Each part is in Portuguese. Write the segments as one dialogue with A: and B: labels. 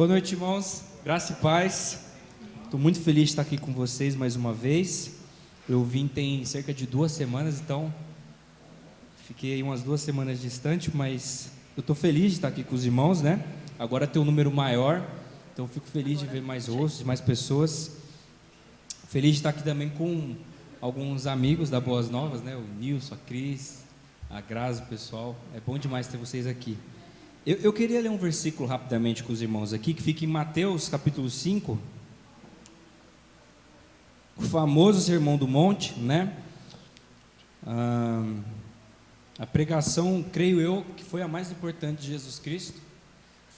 A: Boa noite, irmãos. Graça e paz. Estou muito feliz de estar aqui com vocês mais uma vez. Eu vim tem cerca de 2 semanas, então fiquei umas 2 semanas distante, mas eu estou feliz de estar aqui com os irmãos, né? Agora tem um número maior, então fico feliz de ver mais rostos, mais pessoas. Feliz de estar aqui também com alguns amigos da Boas Novas, né? O Nilson, a Cris, a Grazi, o pessoal. É bom demais ter vocês aqui. Eu queria ler um versículo rapidamente com os irmãos aqui, que fica em Mateus capítulo 5, o famoso Sermão do Monte, né? A pregação, creio eu, que foi a mais importante de Jesus Cristo.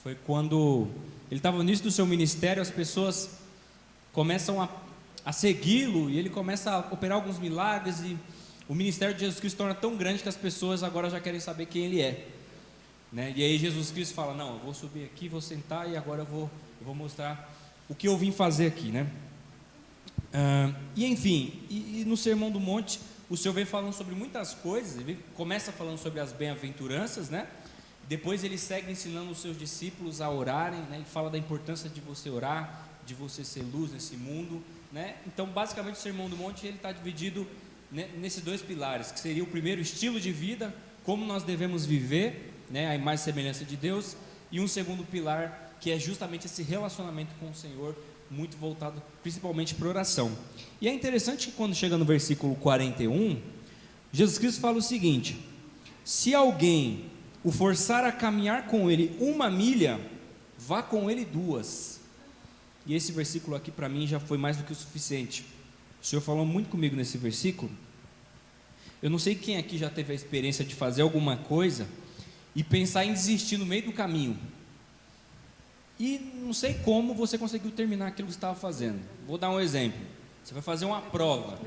A: Foi quando ele estava no início do seu ministério, as pessoas começam a segui-lo, e ele começa a operar alguns milagres, e o ministério de Jesus Cristo torna tão grande que as pessoas agora já querem saber quem ele é, né? E aí Jesus Cristo fala: não, eu vou subir aqui, vou sentar, e agora eu vou mostrar o que eu vim fazer aqui, né? E enfim, no Sermão do Monte, o Senhor vem falando sobre muitas coisas. Ele começa falando sobre as bem-aventuranças, né? Depois ele segue ensinando os seus discípulos a orarem, né? Ele fala da importância de você orar, de você ser luz nesse mundo, né? Então, basicamente, o Sermão do Monte ele está dividido, né, nesses 2 pilares, que seria o primeiro, estilo de vida, como nós devemos viver, né, a imagem e semelhança de Deus, e um segundo pilar, que é justamente esse relacionamento com o Senhor, muito voltado principalmente para oração. E é interessante que quando chega no versículo 41, Jesus Cristo fala o seguinte: se alguém o forçar a caminhar com ele 1 milha, vá com ele 2. E esse versículo aqui para mim já foi mais do que o suficiente. O Senhor falou muito comigo nesse versículo. Eu não sei quem aqui já teve a experiência de fazer alguma coisa e pensar em desistir no meio do caminho, e não sei como você conseguiu terminar aquilo que você estava fazendo. Vou dar um exemplo. Você vai fazer uma prova.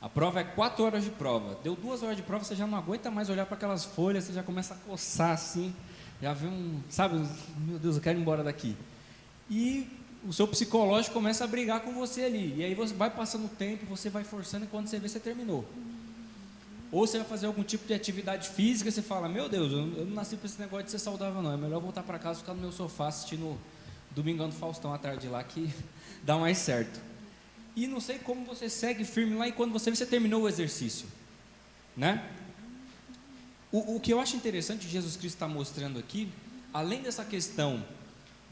A: A prova é 4 horas de prova. Deu 2 horas de prova, você já não aguenta mais olhar para aquelas folhas, você já começa a coçar assim, já vê sabe, meu Deus, eu quero ir embora daqui. E o seu psicológico começa a brigar com você ali. E aí você vai passando o tempo, você vai forçando, e quando você vê, você terminou. Ou você vai fazer algum tipo de atividade física, e você fala: meu Deus, eu não nasci para esse negócio de ser saudável não, é melhor voltar para casa e ficar no meu sofá assistindo Domingão do Faustão à tarde lá, que dá mais certo. E não sei como você segue firme lá, e quando você vê, você terminou o exercício, né? O que eu acho interessante, Jesus Cristo está mostrando aqui, além dessa questão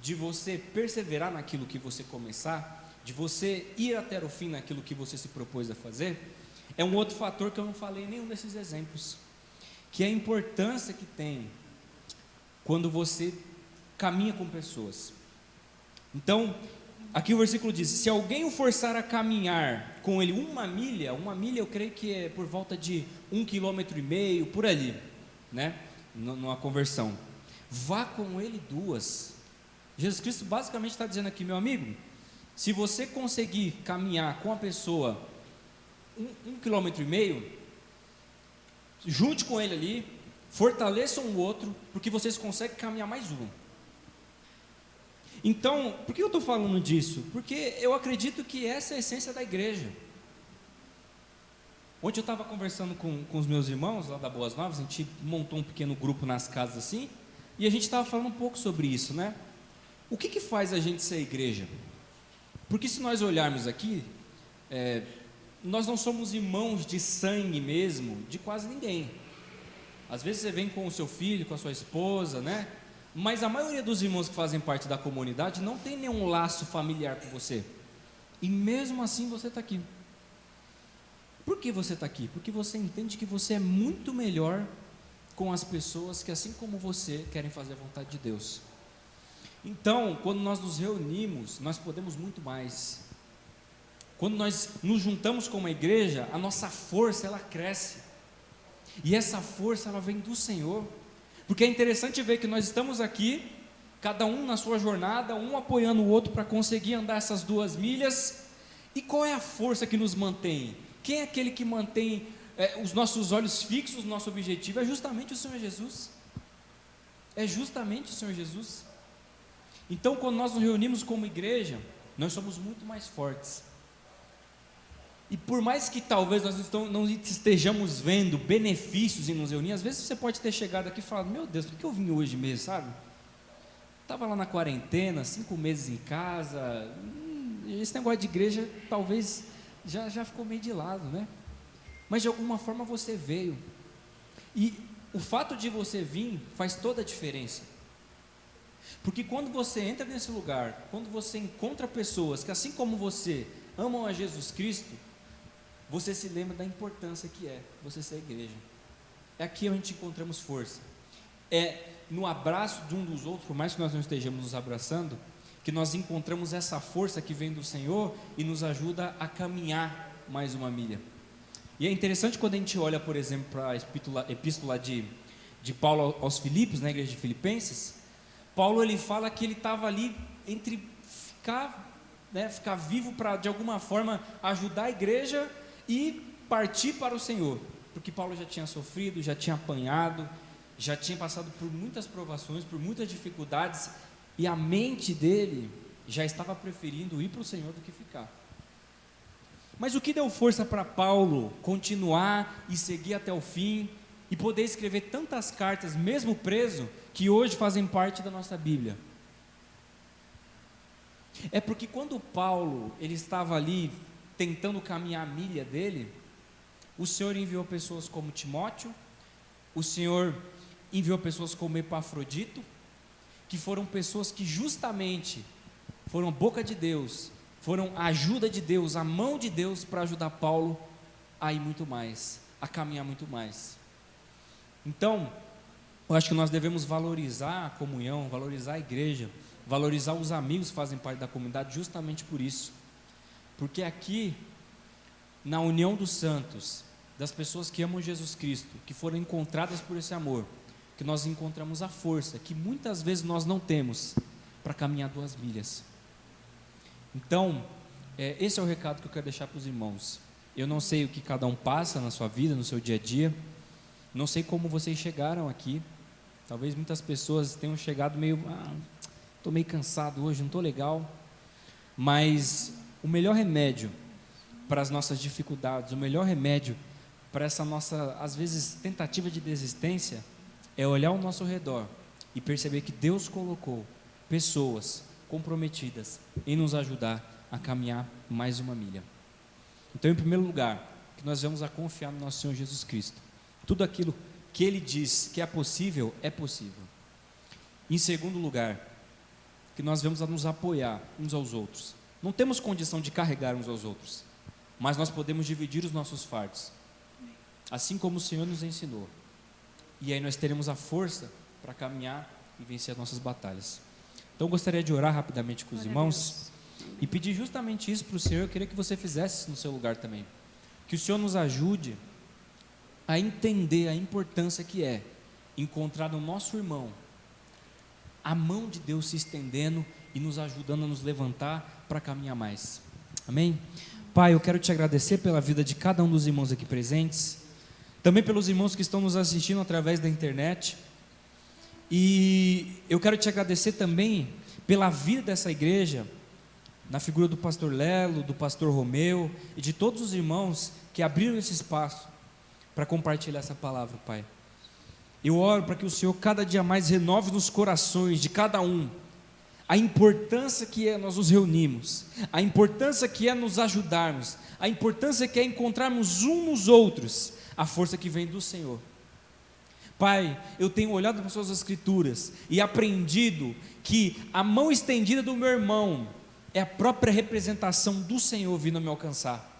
A: de você perseverar naquilo que você começar, de você ir até o fim naquilo que você se propôs a fazer, é um outro fator que eu não falei em nenhum desses exemplos, que é a importância que tem quando você caminha com pessoas. Então, aqui o versículo diz: se alguém o forçar a caminhar com ele 1 milha, 1 milha eu creio que é por volta de 1,5 km, por ali, né? Numa conversão, vá com ele 2. Jesus Cristo basicamente está dizendo aqui: meu amigo, se você conseguir caminhar com a pessoa 1,5 km, junte com ele ali, fortaleçam o outro, porque vocês conseguem caminhar mais 1. Então, por que eu estou falando disso? Porque eu acredito que essa é a essência da igreja. Ontem eu estava conversando com os meus irmãos lá da Boas Novas, a gente montou um pequeno grupo nas casas assim, e a gente estava falando um pouco sobre isso, né? O que faz a gente ser igreja? Porque se nós olharmos aqui, nós não somos irmãos de sangue mesmo, de quase ninguém. Às vezes você vem com o seu filho, com a sua esposa, né? Mas a maioria dos irmãos que fazem parte da comunidade não tem nenhum laço familiar com você. E mesmo assim você está aqui. Por que você está aqui? Porque você entende que você é muito melhor com as pessoas que, assim como você, querem fazer a vontade de Deus. Então, quando nós nos reunimos, nós podemos muito mais. Quando nós nos juntamos como uma igreja, a nossa força, ela cresce. E essa força, ela vem do Senhor. Porque é interessante ver que nós estamos aqui, cada um na sua jornada, um apoiando o outro para conseguir andar essas 2 milhas. E qual é a força que nos mantém? Quem é aquele que mantém os nossos olhos fixos no nosso objetivo? É justamente o Senhor Jesus. É justamente o Senhor Jesus. Então, quando nós nos reunimos como igreja, nós somos muito mais fortes. E por mais que talvez nós não estejamos vendo benefícios em nos reunir, às vezes você pode ter chegado aqui e falado: meu Deus, por que eu vim hoje mesmo, sabe? estava lá na quarentena, 5 meses em casa, esse negócio de igreja talvez já ficou meio de lado, né? Mas de alguma forma você veio, e o fato de você vir faz toda a diferença, porque quando você entra nesse lugar, quando você encontra pessoas que assim como você amam a Jesus Cristo, você se lembra da importância que é você ser igreja. É aqui onde encontramos força, é no abraço de um dos outros, por mais que nós não estejamos nos abraçando, que nós encontramos essa força que vem do Senhor e nos ajuda a caminhar mais uma milha. E é interessante quando a gente olha, por exemplo, para a epístola de Paulo aos Filipos, na igreja de Filipenses. Paulo, ele fala que ele estava ali entre ficar vivo para de alguma forma ajudar a igreja e partir para o Senhor, porque Paulo já tinha sofrido, já tinha apanhado, já tinha passado por muitas provações, por muitas dificuldades, e a mente dele já estava preferindo ir para o Senhor do que ficar. Mas o que deu força para Paulo continuar e seguir até o fim e poder escrever tantas cartas, mesmo preso, que hoje fazem parte da nossa Bíblia? É porque quando Paulo ele estava ali tentando caminhar a milha dele, o Senhor enviou pessoas como Timóteo, o Senhor enviou pessoas como Epafrodito, que foram pessoas que justamente foram boca de Deus, foram a ajuda de Deus, a mão de Deus para ajudar Paulo a ir muito mais, a caminhar muito mais. Então, eu acho que nós devemos valorizar a comunhão, valorizar a igreja, valorizar os amigos que fazem parte da comunidade, justamente por isso, porque aqui, na união dos santos, das pessoas que amam Jesus Cristo, que foram encontradas por esse amor, que nós encontramos a força, que muitas vezes nós não temos, para caminhar 2 milhas. Então, esse é o recado que eu quero deixar para os irmãos. Eu não sei o que cada um passa na sua vida, no seu dia a dia, não sei como vocês chegaram aqui, talvez muitas pessoas tenham chegado meio, estou meio cansado hoje, não estou legal, mas o melhor remédio para as nossas dificuldades, o melhor remédio para essa nossa, às vezes, tentativa de desistência, é olhar ao nosso redor e perceber que Deus colocou pessoas comprometidas em nos ajudar a caminhar mais uma milha. Então, em primeiro lugar, que nós vamos a confiar no nosso Senhor Jesus Cristo. Tudo aquilo que Ele diz que é possível, é possível. Em segundo lugar, que nós vamos a nos apoiar uns aos outros. Não temos condição de carregar uns aos outros, mas nós podemos dividir os nossos fardos, assim como o Senhor nos ensinou. E aí nós teremos a força para caminhar e vencer as nossas batalhas. Então eu gostaria de orar rapidamente com os irmãos e pedir justamente isso para o Senhor. Eu queria que você fizesse isso no seu lugar também, que o Senhor nos ajude a entender a importância que é encontrar no nosso irmão a mão de Deus se estendendo e nos ajudando a nos levantar para caminhar mais. Amém? Pai, eu quero te agradecer pela vida de cada um dos irmãos aqui presentes, também pelos irmãos que estão nos assistindo através da internet, e eu quero te agradecer também pela vida dessa igreja, na figura do pastor Lelo, do pastor Romeu e de todos os irmãos que abriram esse espaço para compartilhar essa palavra, Pai. Eu oro para que o Senhor cada dia mais renove nos corações de cada um a importância que é nós nos reunirmos, a importância que é nos ajudarmos, a importância que é encontrarmos uns nos outros, a força que vem do Senhor. Pai, eu tenho olhado para as suas escrituras e aprendido que a mão estendida do meu irmão é a própria representação do Senhor vindo a me alcançar.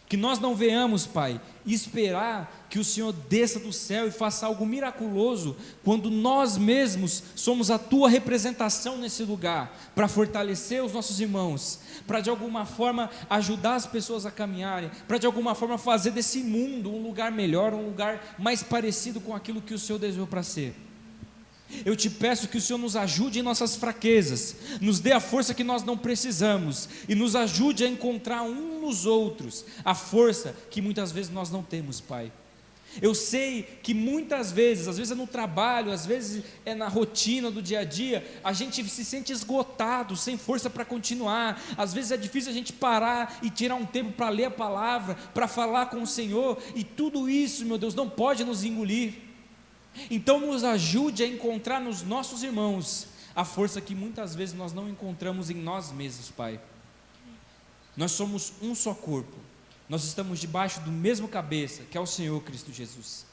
A: Que nós não venhamos, Pai, esperar que o Senhor desça do céu e faça algo miraculoso, quando nós mesmos somos a Tua representação nesse lugar, para fortalecer os nossos irmãos, para de alguma forma ajudar as pessoas a caminharem, para de alguma forma fazer desse mundo um lugar melhor, um lugar mais parecido com aquilo que o Senhor desejou para ser. Eu te peço que o Senhor nos ajude em nossas fraquezas, nos dê a força que nós não precisamos e nos ajude a encontrar uns nos outros a força que muitas vezes nós não temos, Pai. Eu sei que muitas vezes, às vezes é no trabalho, às vezes é na rotina do dia a dia, a gente se sente esgotado, sem força para continuar. Às vezes é difícil a gente parar e tirar um tempo para ler a palavra, para falar com o Senhor, e tudo isso, meu Deus, não pode nos engolir. Então nos ajude a encontrar nos nossos irmãos a força que muitas vezes nós não encontramos em nós mesmos, Pai. Nós somos um só corpo, nós estamos debaixo do mesmo cabeça, que é o Senhor Cristo Jesus,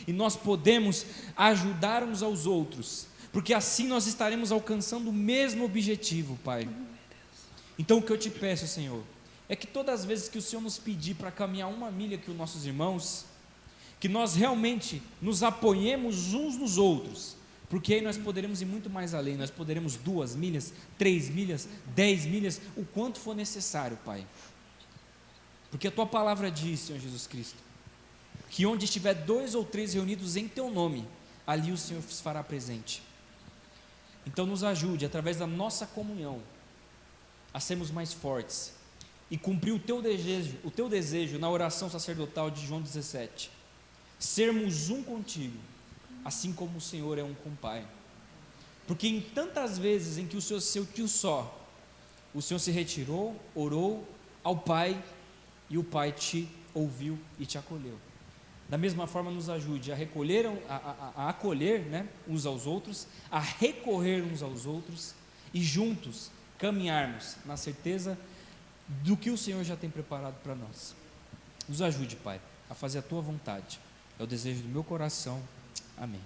A: e nós podemos ajudar uns aos outros, porque assim nós estaremos alcançando o mesmo objetivo, Pai. Então o que eu te peço, Senhor, é que todas as vezes que o Senhor nos pedir para caminhar uma milha com os nossos irmãos, que nós realmente nos apoiemos uns nos outros, porque aí nós poderemos ir muito mais além, nós poderemos 2 milhas, 3 milhas, 10 milhas, o quanto for necessário, Pai, porque a Tua palavra diz, Senhor Jesus Cristo, que onde estiver 2 ou 3 reunidos em Teu nome, ali o Senhor se fará presente. Então nos ajude, através da nossa comunhão, a sermos mais fortes, e cumprir o Teu desejo na oração sacerdotal de João 17, sermos um contigo, assim como o Senhor é um com o Pai, porque em tantas vezes em que o Senhor se sentiu só, o Senhor se retirou, orou ao Pai, e o Pai te ouviu e te acolheu. Da mesma forma, nos ajude a recolher, a acolher, né, uns aos outros, a recorrer uns aos outros, e juntos caminharmos na certeza do que o Senhor já tem preparado para nós. Nos ajude, Pai, a fazer a Tua vontade, é o desejo do meu coração. Amém.